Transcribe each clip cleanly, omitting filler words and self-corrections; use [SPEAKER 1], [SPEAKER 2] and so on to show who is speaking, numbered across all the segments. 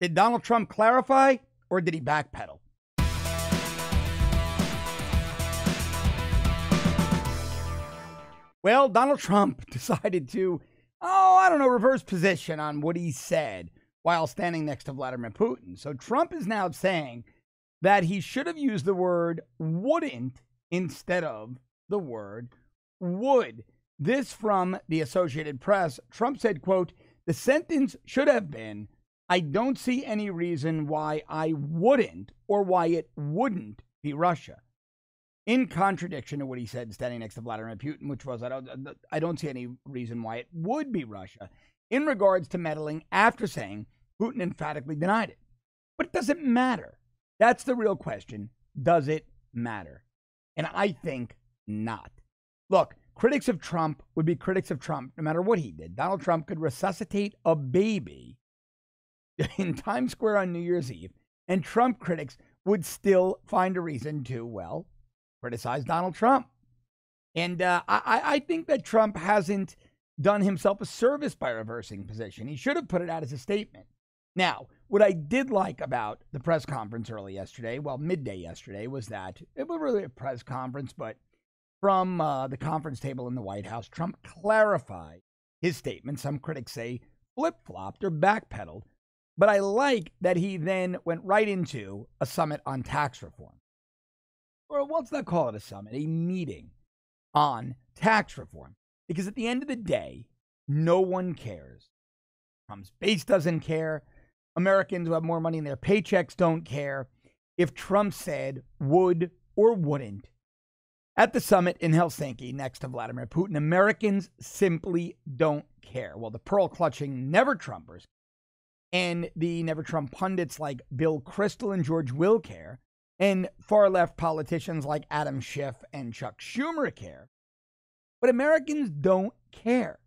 [SPEAKER 1] Did Donald Trump clarify or did he backpedal? Well, Donald Trump decided to, reverse position on what he said while standing next to Vladimir Putin. So Trump is now saying that he should have used the word wouldn't instead of the word would. This from the Associated Press. Trump said, quote, "The sentence should have been, I don't see any reason why I wouldn't or why it wouldn't be Russia." In contradiction to what he said standing next to Vladimir Putin, which was, I don't see any reason why it would be Russia, in regards to meddling after saying Putin emphatically denied it. But it doesn't matter. That's the real question. Does it matter? And I think not. Look, critics of Trump would be critics of Trump no matter what he did. Donald Trump could resuscitate a baby in Times Square on New Year's Eve, and Trump critics would still find a reason to, well, criticize Donald Trump. And I think that Trump hasn't done himself a service by reversing position. He should have put it out as a statement. Now, what I did like about the press conference early yesterday, well, midday yesterday, was that it was really a press conference, but from the conference table in the White House, Trump clarified his statement. Some critics say flip-flopped or backpedaled. But I like that he then went right into a summit on tax reform. Or let's not call it a summit, a meeting on tax reform. Because at the end of the day, no one cares. Trump's base doesn't care. Americans who have more money in their paychecks don't care if Trump said would or wouldn't. At the summit in Helsinki next to Vladimir Putin, Americans simply don't care. Well, the pearl-clutching never-Trumpers and the never-Trump pundits like Bill Kristol and George Will care, and far-left politicians like Adam Schiff and Chuck Schumer care. But Americans don't care.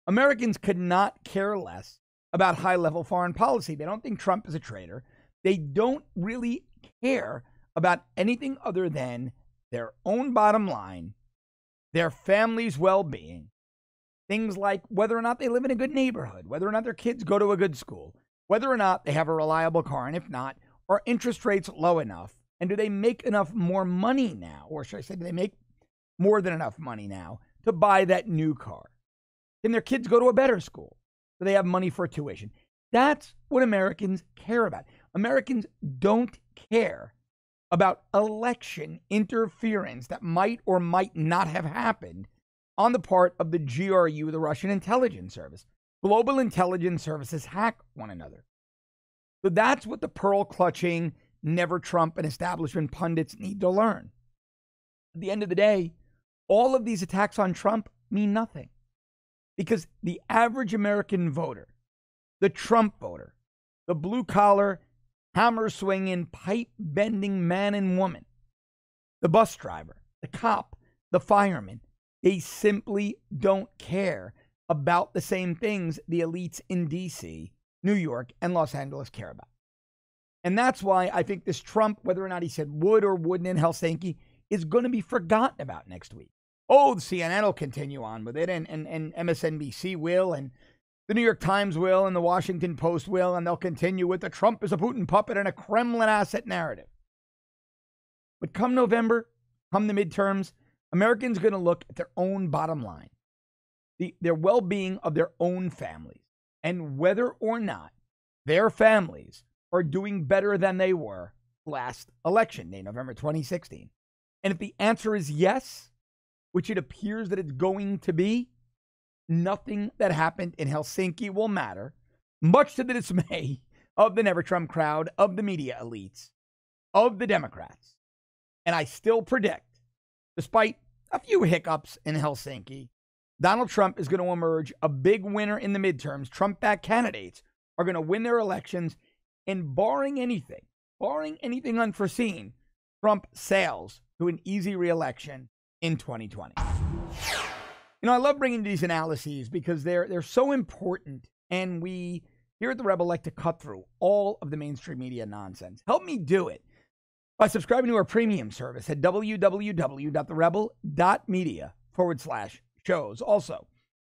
[SPEAKER 1] Americans could not care less about high-level foreign policy. They don't think Trump is a traitor. They don't really care about anything other than their own bottom line, their family's well-being, things like whether or not they live in a good neighborhood, whether or not their kids go to a good school, whether or not they have a reliable car, and if not, are interest rates low enough, and do they make enough more money now, or should I say, do they make more than enough money now to buy that new car? Can their kids go to a better school? Do they have money for tuition? That's what Americans care about. Americans don't care about election interference that might or might not have happened on the part of the GRU, the Russian intelligence service. Global intelligence services hack one another. So that's what the pearl-clutching, never-Trump and establishment pundits need to learn. At the end of the day, all of these attacks on Trump mean nothing. Because the average American voter, the Trump voter, the blue-collar, hammer-swinging, pipe-bending man and woman, the bus driver, the cop, the fireman, they simply don't care about the same things the elites in D.C., New York, and Los Angeles care about. And that's why I think this Trump, whether or not he said would or wouldn't in Helsinki, is going to be forgotten about next week. Oh, the CNN will continue on with it, and MSNBC will, and the New York Times will, and the Washington Post will, and they'll continue with the Trump is a Putin puppet and a Kremlin asset narrative. But come November, come the midterms, Americans are going to look at their own bottom line, their well-being of their own families, and whether or not their families are doing better than they were last election day, November 2016. And if the answer is yes, which it appears that it's going to be, nothing that happened in Helsinki will matter, much to the dismay of the never-Trump crowd, of the media elites, of the Democrats. And I still predict, despite a few hiccups in Helsinki, Donald Trump is going to emerge a big winner in the midterms. Trump-backed candidates are going to win their elections, and barring anything unforeseen, Trump sails to an easy re-election in 2020. You know, I love bringing these analyses because they're so important, and we here at The Rebel like to cut through all of the mainstream media nonsense. Help me do it by subscribing to our premium service at www.therebel.media/shows. Also,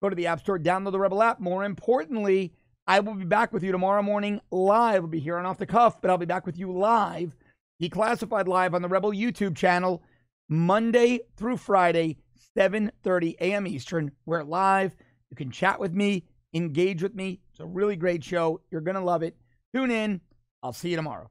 [SPEAKER 1] go to the App Store, download the Rebel app. More importantly, I will be back with you tomorrow morning live. I'll be here on Off the Cuff, but I'll be back with you live, Declassified Live on the Rebel YouTube channel, Monday through Friday, 7:30 a.m. Eastern. We're live. You can chat with me, engage with me. It's a really great show. You're going to love it. Tune in. I'll see you tomorrow.